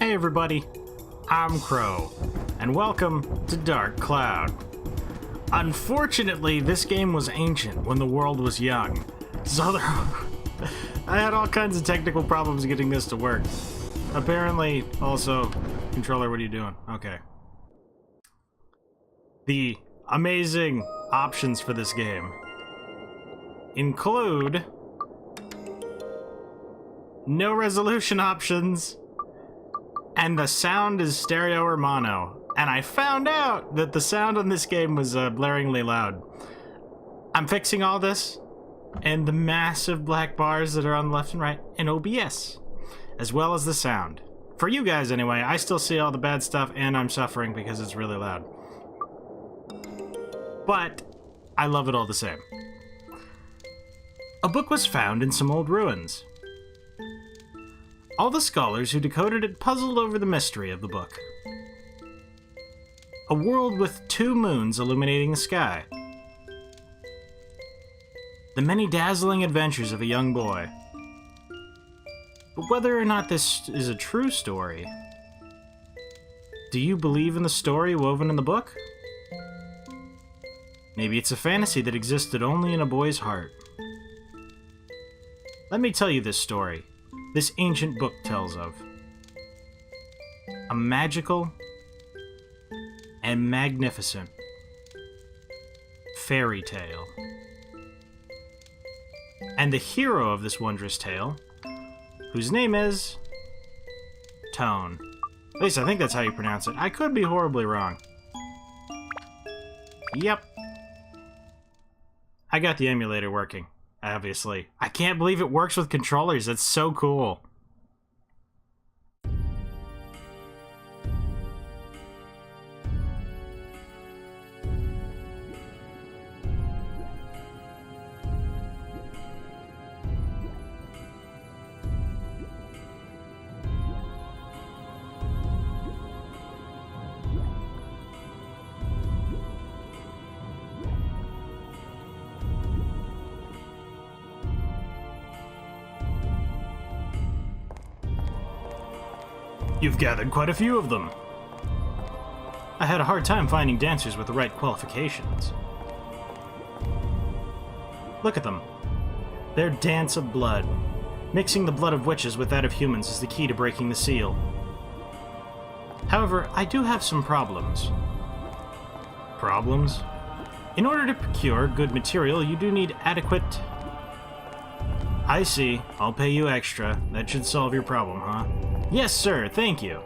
Hey everybody, I'm Crow, and welcome to Dark Cloud. Unfortunately, this game was ancient when the world was young, so I had all kinds of technical problems getting this to work. Apparently, also, controller, what are you doing? Okay. The amazing options for this game include no resolution options, and the sound is stereo or mono. And I found out that the sound on this game was blaringly loud. I'm fixing all this, and the massive black bars that are on the left and right in OBS, as well as the sound. For you guys anyway, I still see all the bad stuff, and I'm suffering because it's really loud. But I love it all the same. A book was found in some old ruins. All the scholars who decoded it puzzled over the mystery of the book. A world with 2 moons illuminating the sky. The many dazzling adventures of a young boy. But whether or not this is a true story, do you believe in the story woven in the book? Maybe it's a fantasy that existed only in a boy's heart. Let me tell you this story this ancient book tells of. A magical and magnificent fairy tale. And the hero of this wondrous tale, whose name is Tone. At least I think that's how you pronounce it. I could be horribly wrong. Yep. I got the emulator working, obviously. I can't believe it works with controllers. That's so cool. You've gathered quite a few of them. I had a hard time finding dancers with the right qualifications. Look at them. Their dance of blood. Mixing the blood of witches with that of humans is the key to breaking the seal. However, I do have some problems. Problems? In order to procure good material, you do need adequate... I see. I'll pay you extra. That should solve your problem, huh? Yes, sir. Thank you.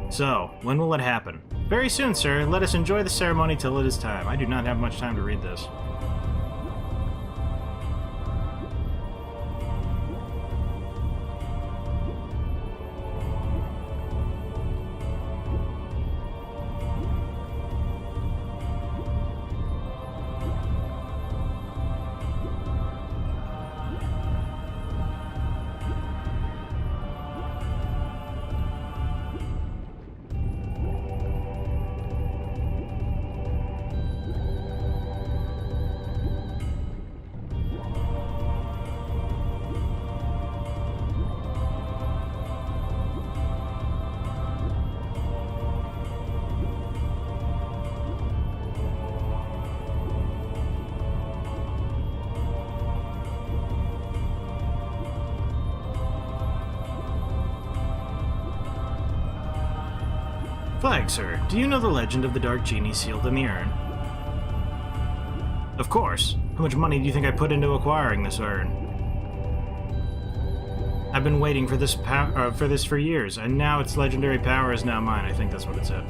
So, when will it happen? Very soon, sir. Let us enjoy the ceremony till it is time. I do not have much time to read this. Flag, sir, do you know the legend of the Dark Genie sealed in the urn? Of course. How much money do you think I put into acquiring this urn? I've been waiting for this for years, and now its legendary power is now mine. I think that's what it said.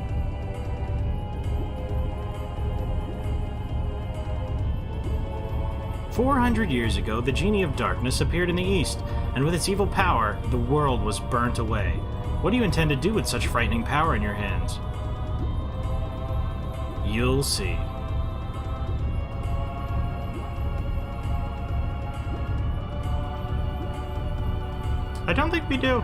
"400 years ago, the Genie of Darkness appeared in the East, and with its evil power, the world was burnt away. What do you intend to do with such frightening power in your hands? You'll see." I don't think we do.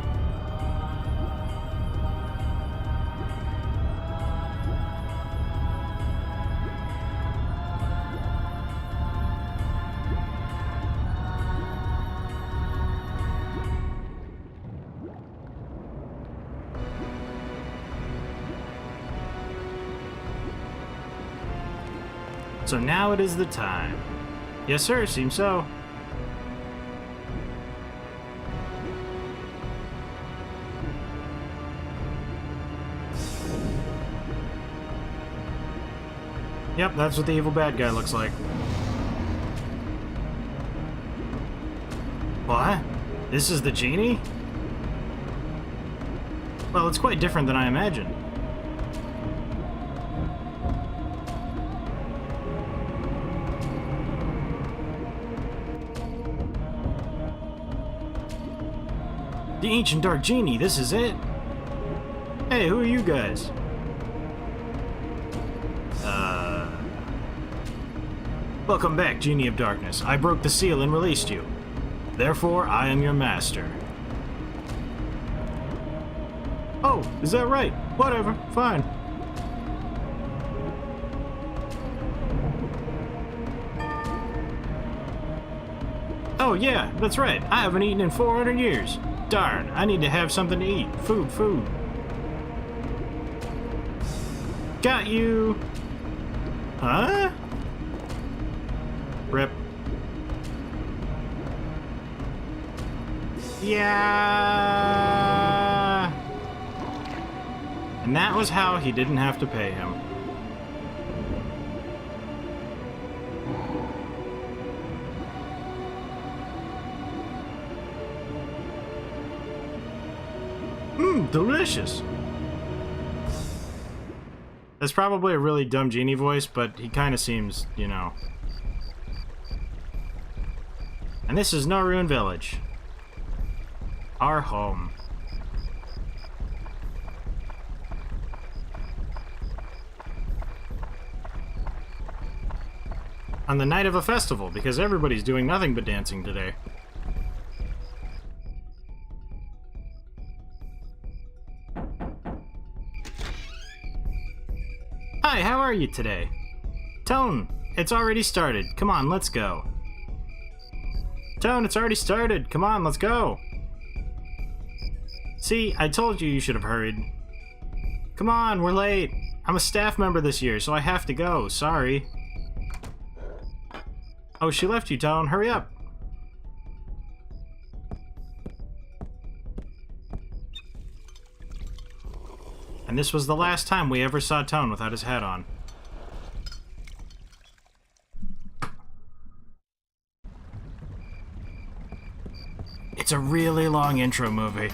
So now it is the time. Yes, sir, seems so. Yep, that's what the evil bad guy looks like. What? This is the Genie? Well, it's quite different than I imagined. The Ancient Dark Genie, this is it? Hey, who are you guys? Welcome back, Genie of Darkness. I broke the seal and released you. Therefore, I am your master. Oh, is that right? Whatever, fine. Oh yeah, that's right. I haven't eaten in 400 years. Darn, I need to have something to eat. Food. Got you. Huh? Rip. Yeah. And that was how he didn't have to pay him. Delicious. That's probably a really dumb Genie voice, but he kind of seems, you know. And this is NORUNE Village. Our home. On the night of a festival, because everybody's doing nothing but dancing today. Hi, how are you today? Tone, it's already started. Come on, let's go. Tone, it's already started. Come on, let's go. See, I told you should have hurried. Come on, we're late. I'm a staff member this year, so I have to go. Sorry. Oh, she left you, Tone. Hurry up. And this was the last time we ever saw Tone without his hat on. It's a really long intro movie.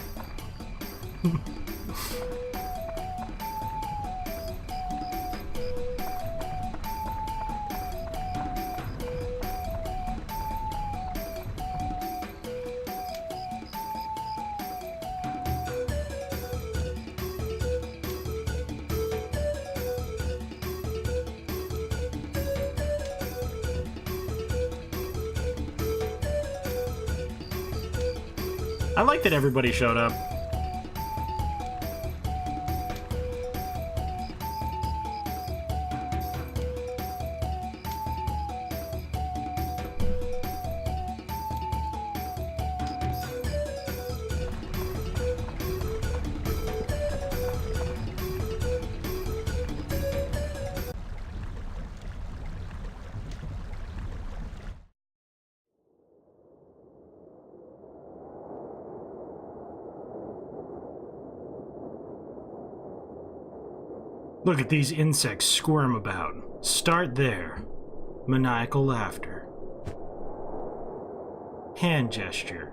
I like that everybody showed up. Look at these insects squirm about. Start there. Maniacal laughter. Hand gesture.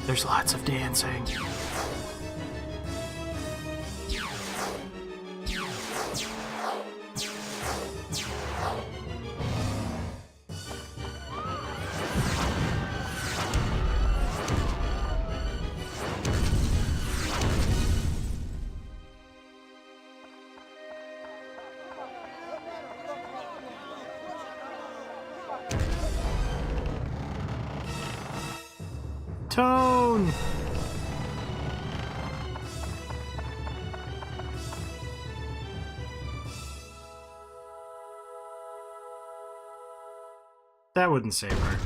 There's lots of dancing. Tone! That wouldn't save her.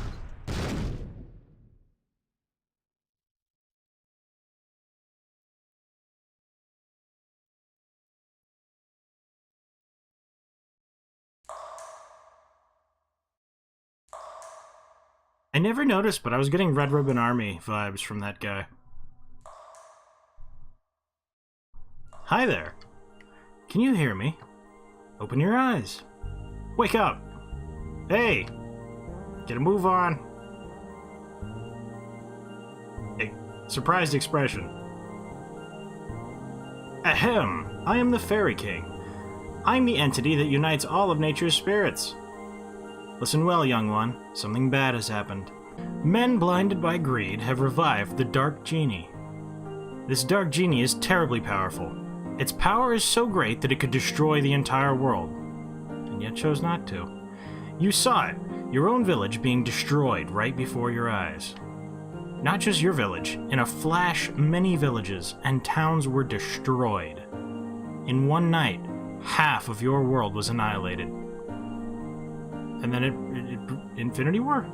I never noticed, but I was getting Red Ribbon Army vibes from that guy. Hi there. Can you hear me? Open your eyes. Wake up. Hey. Get a move on. A surprised expression. Ahem. I am the Fairy King. I'm the entity that unites all of nature's spirits. Listen well, young one. Something bad has happened. Men blinded by greed have revived the Dark Genie. This Dark Genie is terribly powerful. Its power is so great that it could destroy the entire world, and yet chose not to. You saw it, your own village being destroyed right before your eyes. Not just your village, in a flash, many villages and towns were destroyed. In one night, half of your world was annihilated. And then Infinity War?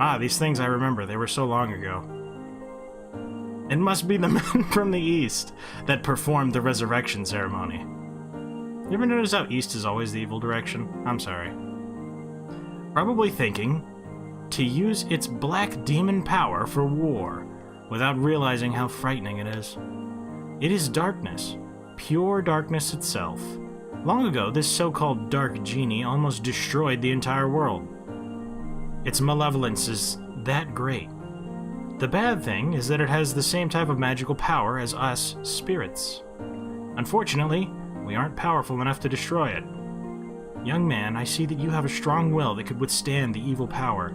Ah, these things I remember. They were so long ago. It must be the men from the East that performed the resurrection ceremony. You ever notice how East is always the evil direction? I'm sorry. Probably thinking to use its black demon power for war without realizing how frightening it is. It is darkness. Pure darkness itself. Long ago, this so-called Dark Genie almost destroyed the entire world. Its malevolence is that great. The bad thing is that it has the same type of magical power as us spirits. Unfortunately, we aren't powerful enough to destroy it. Young man, I see that you have a strong will that could withstand the evil power,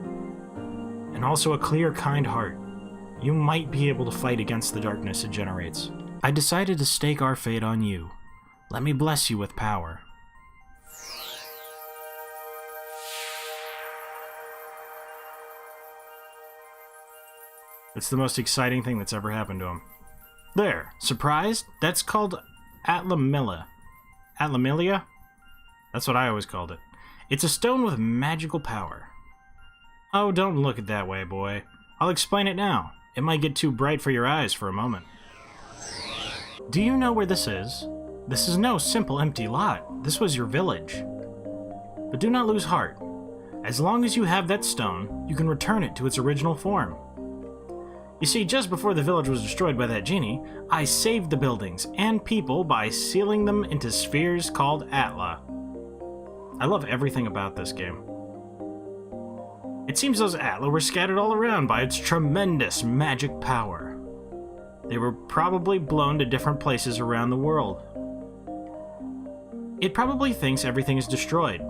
and also a clear, kind heart. You might be able to fight against the darkness it generates. I decided to stake our fate on you. Let me bless you with power. It's the most exciting thing that's ever happened to him. There, surprised? That's called Atlamilla. Atlamilia? That's what I always called it. It's a stone with magical power. Oh, don't look it that way, boy. I'll explain it now. It might get too bright for your eyes for a moment. Do you know where this is? This is no simple empty lot. This was your village. But do not lose heart. As long as you have that stone, you can return it to its original form. You see, just before the village was destroyed by that genie, I saved the buildings and people by sealing them into spheres called Atla. I love everything about this game. It seems those Atla were scattered all around by its tremendous magic power. They were probably blown to different places around the world. It probably thinks everything is destroyed.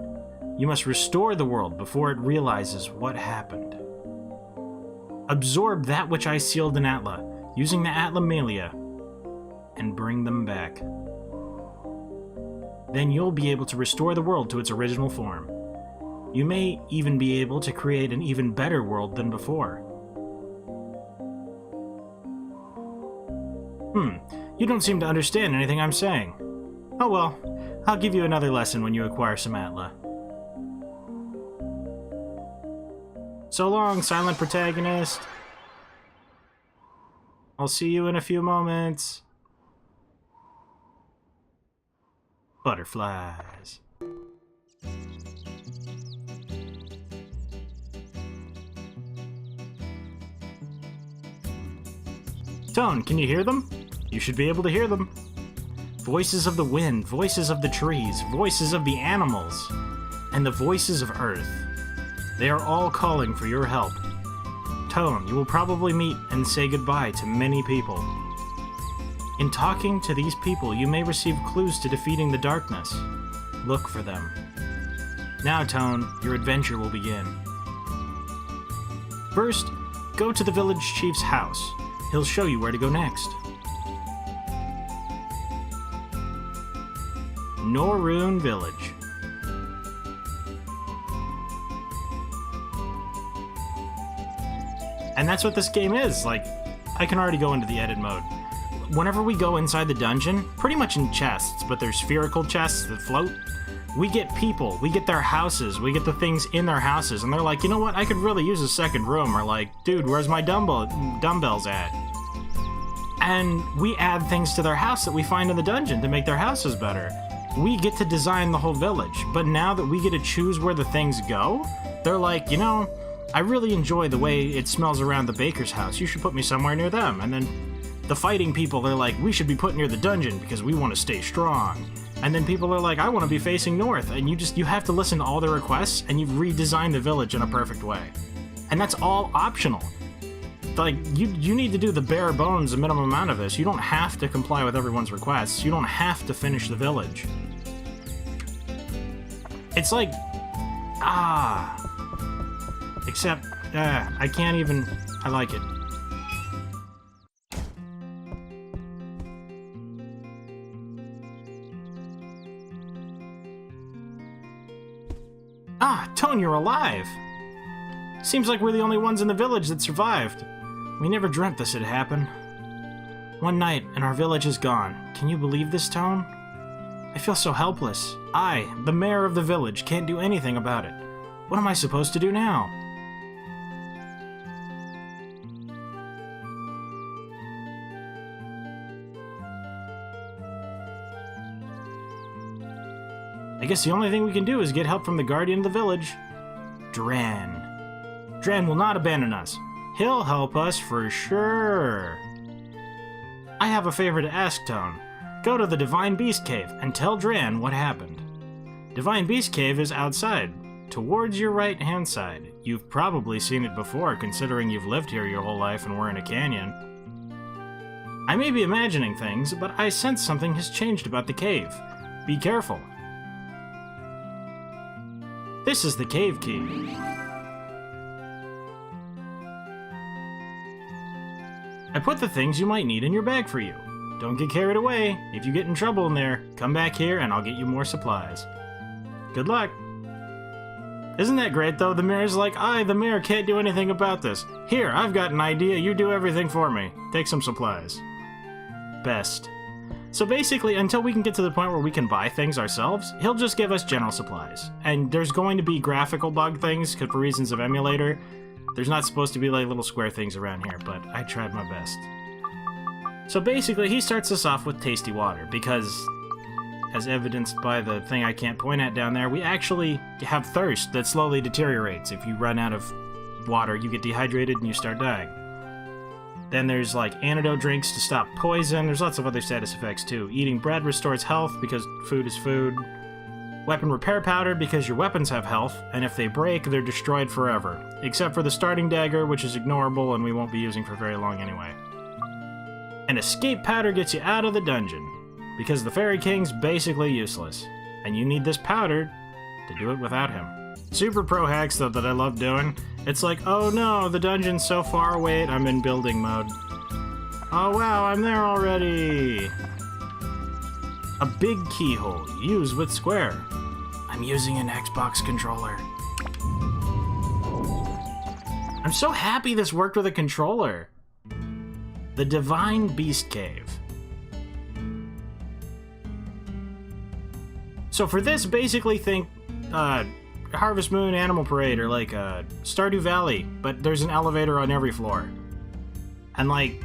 You must restore the world before it realizes what happened. Absorb that which I sealed in Atla, using the Atlamilia, and bring them back. Then you'll be able to restore the world to its original form. You may even be able to create an even better world than before. You don't seem to understand anything I'm saying. Oh well, I'll give you another lesson when you acquire some Atla. So long, silent protagonist. I'll see you in a few moments. Butterflies. Tone, can you hear them? You should be able to hear them. Voices of the wind, voices of the trees, voices of the animals, and the voices of Earth. They are all calling for your help. Tone, you will probably meet and say goodbye to many people. In talking to these people, you may receive clues to defeating the darkness. Look for them. Now, Tone, your adventure will begin. First, go to the village chief's house. He'll show you where to go next. NORUNE Village. And that's what this game is. Like, I can already go into the edit mode. Whenever we go inside the dungeon, pretty much in chests, but they're spherical chests that float, we get people, we get their houses, we get the things in their houses, and they're like, you know what, I could really use a second room, or like, dude, where's my dumbbells at? And we add things to their house that we find in the dungeon to make their houses better. we get to design the whole village, but now that we get to choose where the things go, they're like, you know, I really enjoy the way it smells around the baker's house. You should put me somewhere near them. And then the fighting people, they're like, we should be put near the dungeon because we want to stay strong. And then people are like, I want to be facing north. And you have to listen to all their requests, and you've redesigned the village in a perfect way. And that's all optional. Like, you need to do the bare bones, the minimum amount of this. You don't have to comply with everyone's requests. You don't have to finish the village. It's like, except, I can't even, I like it. Ah, Tone, you're alive! Seems like we're the only ones in the village that survived. We never dreamt this would happen. One night, and our village is gone. Can you believe this, Tone? I feel so helpless. I, the mayor of the village, can't do anything about it. What am I supposed to do now? I guess the only thing we can do is get help from the guardian of the village. Dran. Dran will not abandon us. He'll help us for sure. I have a favor to ask, Tone. Go to the Divine Beast Cave and tell Dran what happened. Divine Beast Cave is outside, towards your right-hand side. You've probably seen it before, considering you've lived here your whole life and we're in a canyon. I may be imagining things, but I sense something has changed about the cave. Be careful. This is the cave key. I put the things you might need in your bag for you. Don't get carried away. If you get in trouble in there, come back here and I'll get you more supplies. Good luck. Isn't that great though? The mayor's like, the mayor can't do anything about this. Here, I've got an idea. You do everything for me. Take some supplies. Best. So basically, until we can get to the point where we can buy things ourselves, he'll just give us general supplies. And there's going to be graphical bug things, because for reasons of emulator, there's not supposed to be like little square things around here, but I tried my best. So basically, he starts us off with tasty water, because, as evidenced by the thing I can't point at down there, we actually have thirst that slowly deteriorates. If you run out of water, you get dehydrated and you start dying. Then there's like antidote drinks to stop poison. There's lots of other status effects too. Eating bread restores health because food is food. Weapon repair powder because your weapons have health, and if they break, they're destroyed forever. Except for the starting dagger, which is ignorable and we won't be using for very long anyway. And escape powder gets you out of the dungeon, because the Fairy King's basically useless, and you need this powder to do it without him. Super pro hacks though that I love doing. It's like, oh no, the dungeon's so far away, I'm in building mode. Oh wow, I'm there already! A big keyhole, use with square. I'm using an Xbox controller. I'm so happy this worked with a controller. The Divine Beast Cave. So for this, basically think, Harvest Moon Animal Parade, or like Stardew Valley, but there's an elevator on every floor. And like,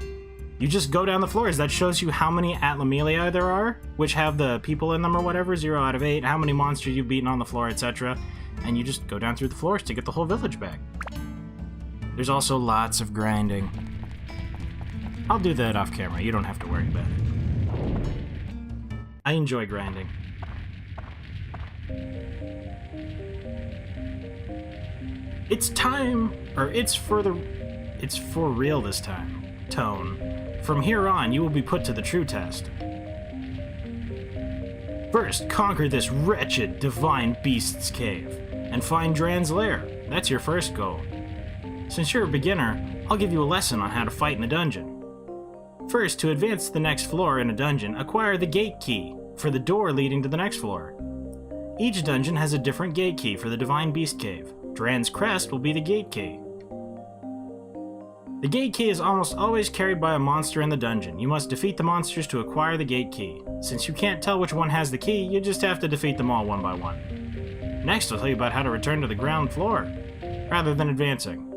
you just go down the floors. That shows you how many Atlamilii there are, which have the people in them or whatever, 0 out of 8, how many monsters you've beaten on the floor, etc. And you just go down through the floors to get the whole village back. There's also lots of grinding. I'll do that off camera, you don't have to worry about it. I enjoy grinding. It's time, or it's for real this time. Tone. From here on, you will be put to the true test. First, conquer this wretched Divine Beast's Cave, and find Dran's lair. That's your first goal. Since you're a beginner, I'll give you a lesson on how to fight in the dungeon. First, to advance to the next floor in a dungeon, acquire the gate key for the door leading to the next floor. Each dungeon has a different gate key for the Divine Beast Cave. Dran's crest will be the gate key. The gate key is almost always carried by a monster in the dungeon. You must defeat the monsters to acquire the gate key. Since you can't tell which one has the key, you just have to defeat them all one by one. Next, I'll tell you about how to return to the ground floor, rather than advancing.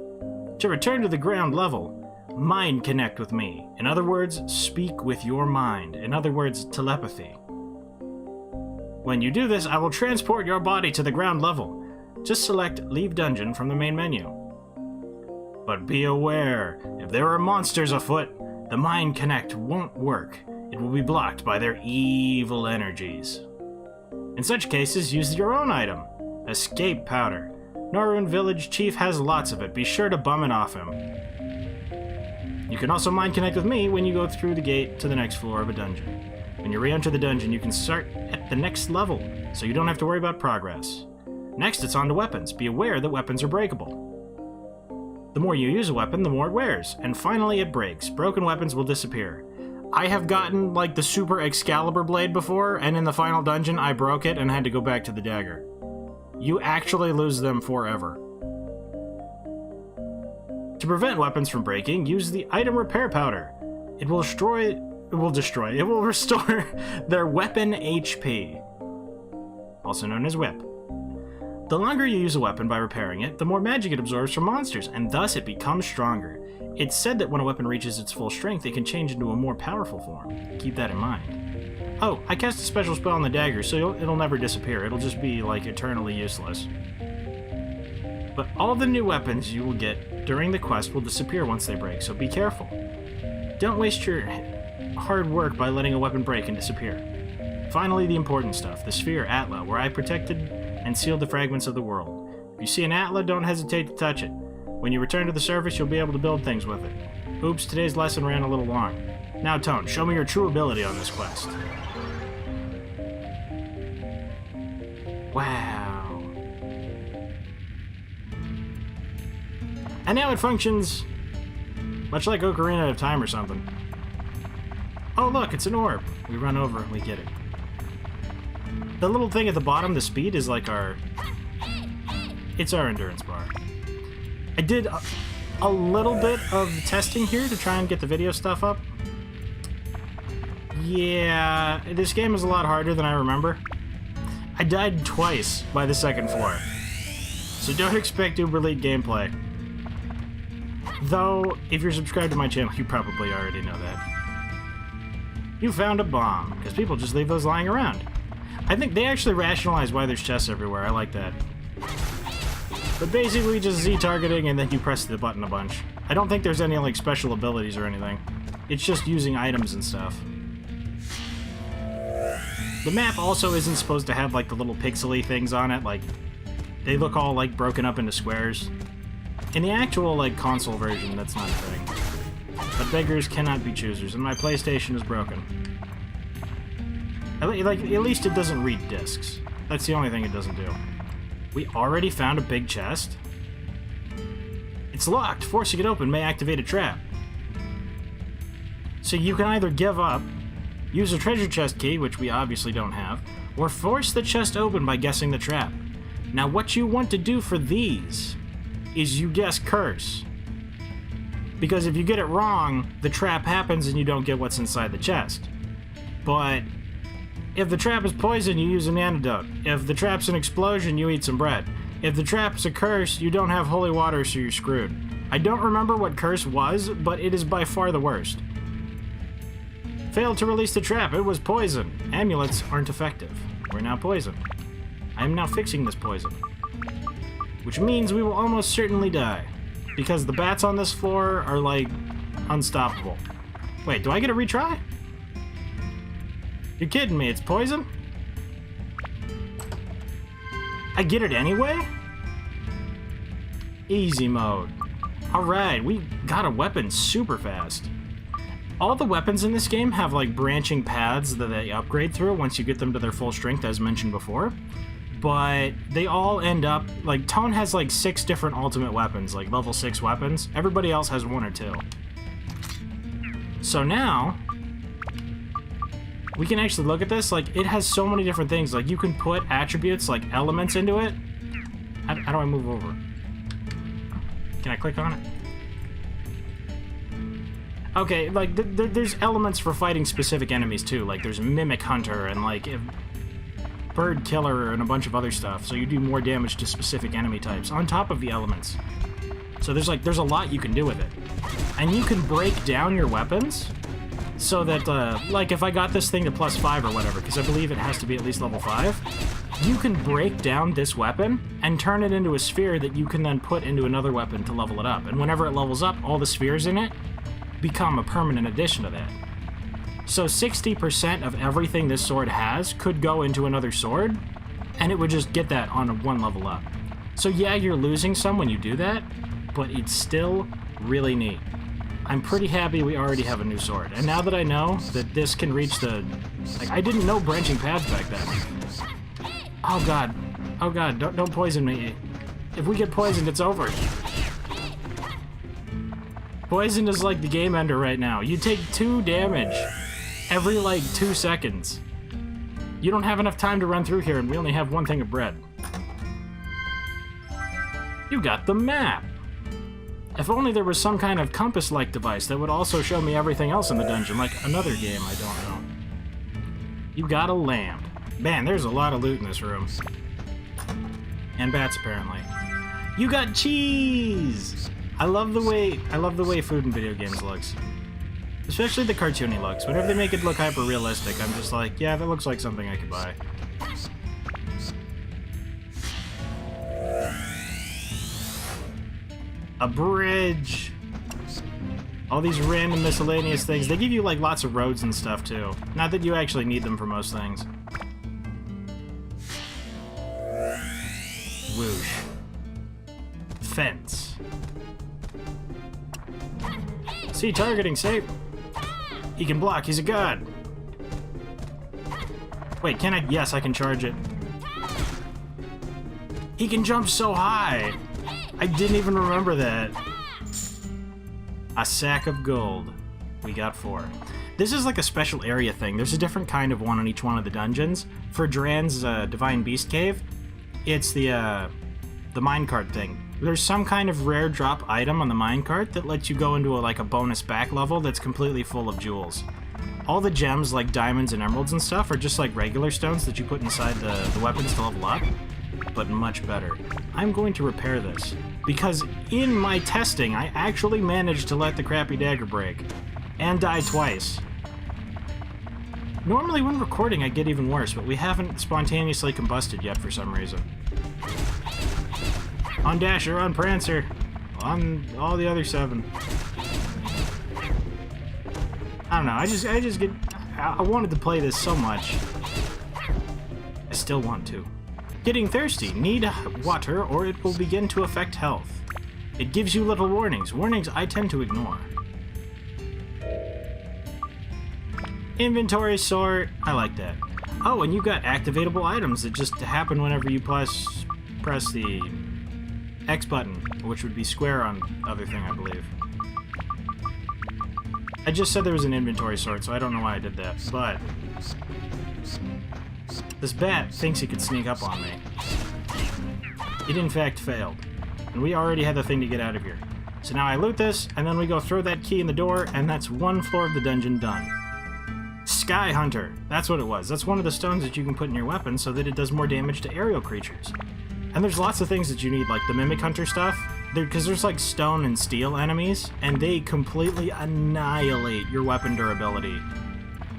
To return to the ground level, mind connect with me. In other words, speak with your mind. In other words, telepathy. When you do this, I will transport your body to the ground level. Just select Leave Dungeon from the main menu. But be aware, if there are monsters afoot, the Mind Connect won't work. It will be blocked by their evil energies. In such cases, use your own item. Escape Powder. NORUNE Village Chief has lots of it. Be sure to bum it off him. You can also Mind Connect with me when you go through the gate to the next floor of a dungeon. When you re-enter the dungeon, you can start at the next level, so you don't have to worry about progress. Next, it's on to weapons. Be aware that weapons are breakable. The more you use a weapon, the more it wears. And finally, it breaks. Broken weapons will disappear. I have gotten, like, the Super Excalibur blade before, and in the final dungeon, I broke it and had to go back to the dagger. You actually lose them forever. To prevent weapons from breaking, use the item repair powder. It will restore their weapon HP, also known as whip. The longer you use a weapon by repairing it, the more magic it absorbs from monsters, and thus it becomes stronger. It's said that when a weapon reaches its full strength, it can change into a more powerful form. Keep that in mind. Oh, I cast a special spell on the dagger, so it'll never disappear. It'll just be, like, eternally useless. But all the new weapons you will get during the quest will disappear once they break, so be careful. Don't waste your hard work by letting a weapon break and disappear. Finally, the important stuff, the sphere Atla, where I protected and sealed the fragments of the world. If you see an Atla, don't hesitate to touch it. When you return to the surface, you'll be able to build things with it. Oops, today's lesson ran a little long. Now, Tone, show me your true ability on this quest. Wow. And now it functions much like Ocarina of Time or something. Oh look, it's an orb. We run over and we get it. The little thing at the bottom, the speed, is like our... It's our endurance bar. I did a little bit of testing here to try and get the video stuff up. Yeah, this game is a lot harder than I remember. I died twice by the second floor. So don't expect uber elite gameplay. Though, if you're subscribed to my channel, you probably already know that. You found a bomb, because people just leave those lying around. I think they actually rationalize why there's chests everywhere. I like that. But basically just Z-targeting and then you press the button a bunch. I don't think there's any, like, special abilities or anything. It's just using items and stuff. The map also isn't supposed to have, like, the little pixely things on it. Like, they look all, like, broken up into squares. In the actual, like, console version, that's not a thing. But beggars cannot be choosers, and my PlayStation is broken. At least it doesn't read discs. That's the only thing it doesn't do. We already found a big chest. It's locked. Forcing it open may activate a trap. So you can either give up, use a treasure chest key, which we obviously don't have, or force the chest open by guessing the trap. Now what you want to do for these is you guess curse. Because if you get it wrong, the trap happens and you don't get what's inside the chest. But if the trap is poison, you use an antidote. If the trap's an explosion, you eat some bread. If the trap's a curse, you don't have holy water, so you're screwed. I don't remember what curse was, but it is by far the worst. Failed to release the trap. It was poison. Amulets aren't effective. We're now poisoned. I am now fixing this poison. Which means we will almost certainly die. Because the bats on this floor are, like, unstoppable. Wait, do I get a retry? You're kidding me, it's poison? I get it anyway? Easy mode. Alright, we got a weapon super fast. All the weapons in this game have, like, branching paths that they upgrade through once you get them to their full strength, as mentioned before. But they all end up, like, Tone has, like, 6 different ultimate weapons, like, level 6 weapons. Everybody else has 1 or 2. So now we can actually look at this. Like, it has so many different things. Like, you can put attributes, like elements into it. How do I move over? Can I click on it? Okay, like, there's elements for fighting specific enemies, too. Like, there's Mimic Hunter and, like, Bird Killer and a bunch of other stuff. So you do more damage to specific enemy types on top of the elements. So there's a lot you can do with it. And you can break down your weapons so that, like, if I got this thing to +5 or whatever, because I believe it has to be at least level 5, you can break down this weapon and turn it into a sphere that you can then put into another weapon to level it up. And whenever it levels up, all the spheres in it become a permanent addition to that. So 60% of everything this sword has could go into another sword, and it would just get that on a 1 level up. So yeah, you're losing some when you do that, but it's still really neat. I'm pretty happy we already have a new sword. And now that I know that this can reach the... Like, I didn't know branching paths back then. Oh god. Oh god, don't poison me. If we get poisoned, it's over. Poison is like the game ender right now. You take 2 damage every, like, 2 seconds. You don't have enough time to run through here, and we only have 1 thing of bread. You got the map! If only there was some kind of compass-like device that would also show me everything else in the dungeon, like another game I don't know. You got a lamp. Man, there's a lot of loot in this room. And bats, apparently. You got cheese! I love the way food in video games looks. Especially the cartoony looks. Whenever they make it look hyper-realistic, I'm just like, yeah, that looks like something I could buy. A bridge. All these random miscellaneous things. They give you, like, lots of roads and stuff, too. Not that you actually need them for most things. Whoosh. Fence. See, targeting safe. He can block. He's a god. Wait, can I? Yes, I can charge it. He can jump so high. I didn't even remember that. A sack of gold. We got 4. This is like a special area thing. There's a different kind of one on each one of the dungeons. For Dran's Divine Beast Cave, it's the minecart thing. There's some kind of rare drop item on the minecart that lets you go into a bonus back level that's completely full of jewels. All the gems, like diamonds and emeralds and stuff, are just like regular stones that you put inside the weapons to level up, but much better. I'm going to repair this, because in my testing, I actually managed to let the crappy dagger break, and die twice. Normally when recording I get even worse, but we haven't spontaneously combusted yet for some reason. On Dasher, on Prancer, on all the other 7. I don't know, I just get... I wanted to play this so much. I still want to. Getting thirsty. Need water or it will begin to affect health. It gives you little warnings. Warnings I tend to ignore. Inventory sort. I like that. Oh, and you got activatable items that just happen whenever you press the X button, which would be square on other thing, I believe. I just said there was an inventory sort, so I don't know why I did that, but... This bat thinks he could sneak up on me. It in fact failed. And we already had the thing to get out of here. So now I loot this, and then we go throw that key in the door, and that's 1 floor of the dungeon done. Sky Hunter. That's what it was. That's one of the stones that you can put in your weapon so that it does more damage to aerial creatures. And there's lots of things that you need, like the Mimic Hunter stuff, because there's like stone and steel enemies, and they completely annihilate your weapon durability.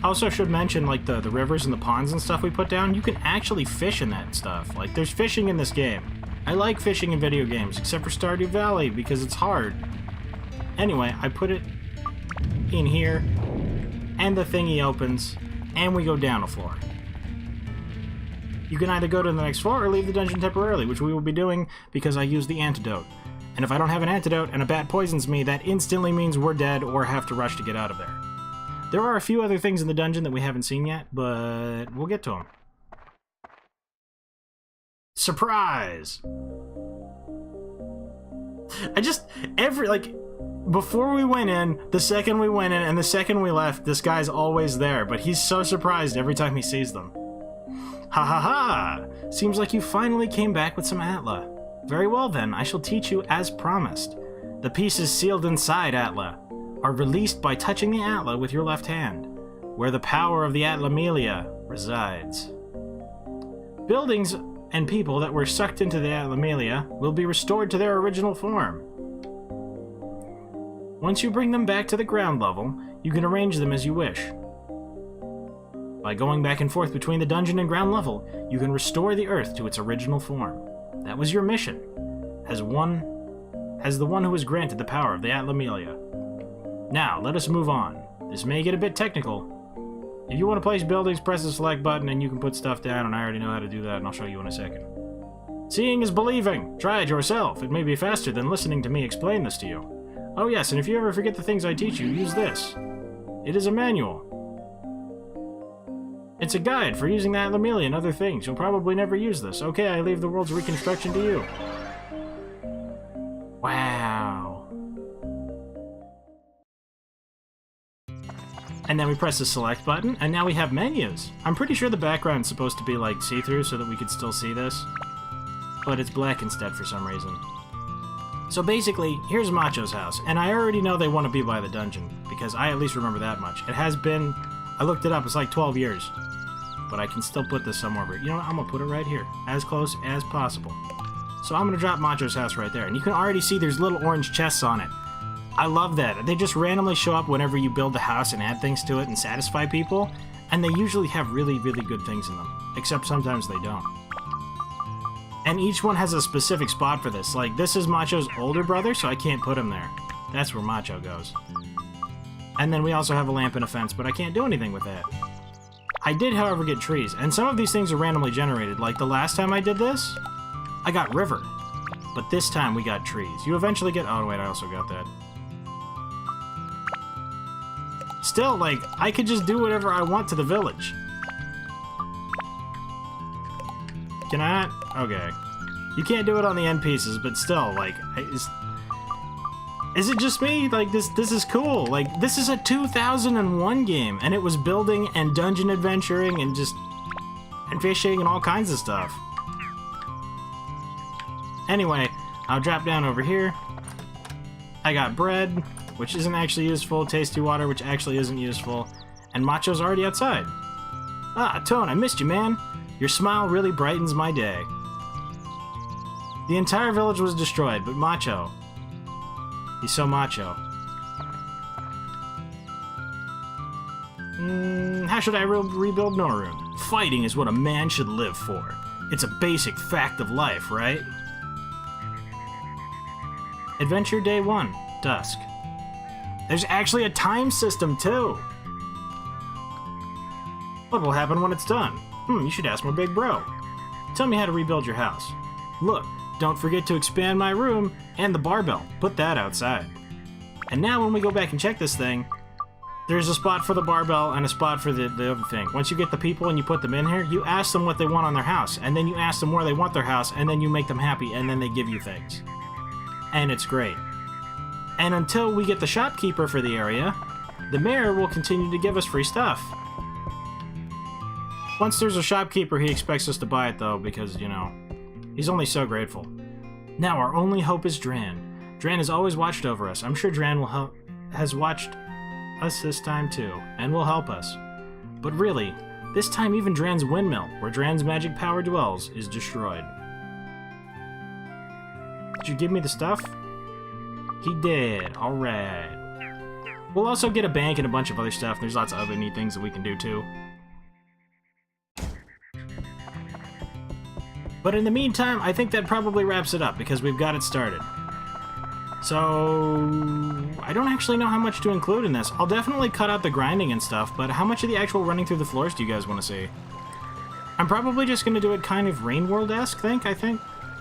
I also should mention, like, the rivers and the ponds and stuff we put down, you can actually fish in that stuff. Like, there's fishing in this game. I like fishing in video games, except for Stardew Valley, because it's hard. Anyway, I put it in here, and the thingy opens, and we go down a floor. You can either go to the next floor or leave the dungeon temporarily, which we will be doing because I used the antidote. And if I don't have an antidote and a bat poisons me, that instantly means we're dead or have to rush to get out of there. There are a few other things in the dungeon that we haven't seen yet, but we'll get to them. Surprise! Before we went in, the second we went in, and the second we left, this guy's always there, but he's so surprised every time he sees them. Ha ha ha! Seems like you finally came back with some Atla. Very well then, I shall teach you as promised. The pieces sealed inside Atla are released by touching the Atla with your left hand, where the power of the Atlamelia resides. Buildings and people that were sucked into the Atlamelia will be restored to their original form. Once you bring them back to the ground level, you can arrange them as you wish. By going back and forth between the dungeon and ground level, you can restore the Earth to its original form. That was your mission, as the one who was granted the power of the Atlamelia. Now, let us move on. This may get a bit technical. If you want to place buildings, press the select button and you can put stuff down, and I already know how to do that, and I'll show you in a second. Seeing is believing. Try it yourself. It may be faster than listening to me explain this to you. Oh yes, and if you ever forget the things I teach you, use this. It is a manual. It's a guide for using the Atlamelia and other things. You'll probably never use this. Okay, I leave the world's reconstruction to you. Wow. And then we press the select button, and now we have menus. I'm pretty sure the background's supposed to be like see-through so that we could still see this. But it's black instead for some reason. So basically, here's Macho's house, and I already know they want to be by the dungeon, because I at least remember that much. It has been, I looked it up, it's like 12 years. But I can still put this somewhere, but you know what, I'm gonna put it right here, as close as possible. So I'm gonna drop Macho's house right there, and you can already see there's little orange chests on it. I love that. They just randomly show up whenever you build a house and add things to it and satisfy people, and they usually have really, really good things in them, except sometimes they don't. And each one has a specific spot for this. Like, this is Macho's older brother, so I can't put him there. That's where Macho goes. And then we also have a lamp and a fence, but I can't do anything with that. I did, however, get trees, and some of these things are randomly generated. Like the last time I did this, I got river. But this time we got trees. You eventually get... Oh, wait, I also got that. Still, like, I could just do whatever I want to the village. Can I not? Okay. You can't do it on the end pieces, but still, like, is it just me? Like, this is cool. Like, this is a 2001 game, and it was building and dungeon adventuring and just... and fishing and all kinds of stuff. Anyway, I'll drop down over here. I got bread, which isn't actually useful, tasty water, which actually isn't useful, and Macho's already outside. Ah, Tone, I missed you, man. Your smile really brightens my day. The entire village was destroyed, but Macho... he's so macho. How should I rebuild NORUNE? Fighting is what a man should live for. It's a basic fact of life, right? Adventure Day 1, dusk. There's actually a time system, too! What will happen when it's done? You should ask my big bro. Tell me how to rebuild your house. Look, don't forget to expand my room and the barbell. Put that outside. And now when we go back and check this thing, there's a spot for the barbell and a spot for the other thing. Once you get the people and you put them in here, you ask them what they want on their house, and then you ask them where they want their house, and then you make them happy, and then they give you things. And it's great. And until we get the shopkeeper for the area, the mayor will continue to give us free stuff. Once there's a shopkeeper, he expects us to buy it, though, because, you know, he's only so grateful. Now, our only hope is Dran. Dran has always watched over us. I'm sure Dran has watched us this time, too, and will help us. But really, this time even Dran's windmill, where Dran's magic power dwells, is destroyed. Did you give me the stuff? He did. Alright. We'll also get a bank and a bunch of other stuff. There's lots of other neat things that we can do, too. But in the meantime, I think that probably wraps it up, because we've got it started. So... I don't actually know how much to include in this. I'll definitely cut out the grinding and stuff, but how much of the actual running through the floors do you guys want to see? I'm probably just going to do it kind of Rain World-esque, I think.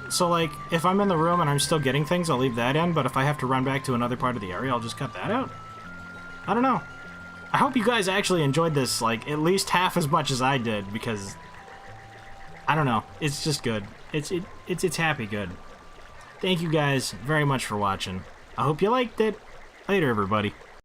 So, like, if I'm in the room and I'm still getting things, I'll leave that in, but if I have to run back to another part of the area, I'll just cut that out. I don't know. I hope you guys actually enjoyed this, like, at least half as much as I did, because... I don't know. It's just good. It's happy good. Thank you guys very much for watching. I hope you liked it. Later, everybody.